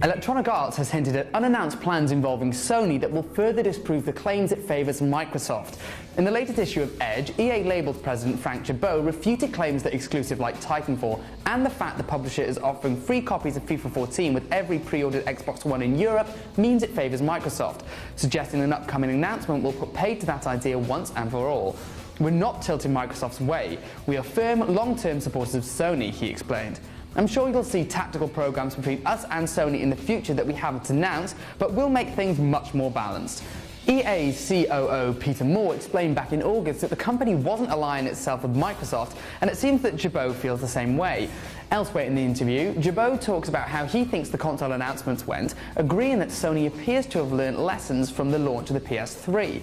Electronic Arts has hinted at unannounced plans involving Sony that will further disprove the claims it favours Microsoft. In the latest issue of Edge, EA Labels president Frank Gibeau refuted claims that exclusive like Titanfall and the fact the publisher is offering free copies of FIFA 14 with every pre-ordered Xbox One in Europe means it favours Microsoft, suggesting an upcoming announcement will put paid to that idea once and for all. "We're not tilting Microsoft's way. We are firm, long-term supporters of Sony," he explained. "I'm sure you'll see tactical programs between us and Sony in the future that we haven't announced, but we'll make things much more balanced." EA's COO Peter Moore explained back in August that the company wasn't aligning itself with Microsoft, and it seems that Gibeau feels the same way. Elsewhere in the interview, Gibeau talks about how he thinks the console announcements went, agreeing that Sony appears to have learnt lessons from the launch of the PS3.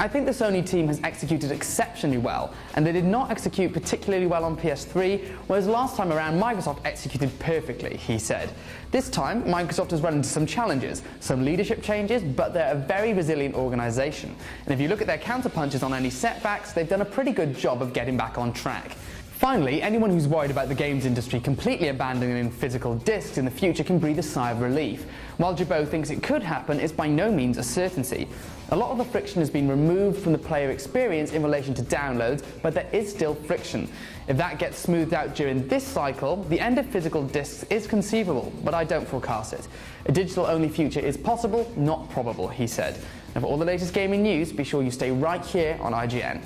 "I think the Sony team has executed exceptionally well, and they did not execute particularly well on PS3, whereas last time around Microsoft executed perfectly," he said. "This time, Microsoft has run into some challenges, some leadership changes, but they're a very resilient organisation. And if you look at their counterpunches on any setbacks, they've done a pretty good job of getting back on track." Finally, anyone who's worried about the games industry completely abandoning physical discs in the future can breathe a sigh of relief. While Gibeau thinks it could happen, it's by no means a certainty. A lot of the friction has been removed from the player experience in relation to downloads, but there is still friction. If that gets smoothed out during this cycle, the end of physical discs is conceivable, but I don't forecast it. "A digital-only future is possible, not probable," he said. And for all the latest gaming news, be sure you stay right here on IGN.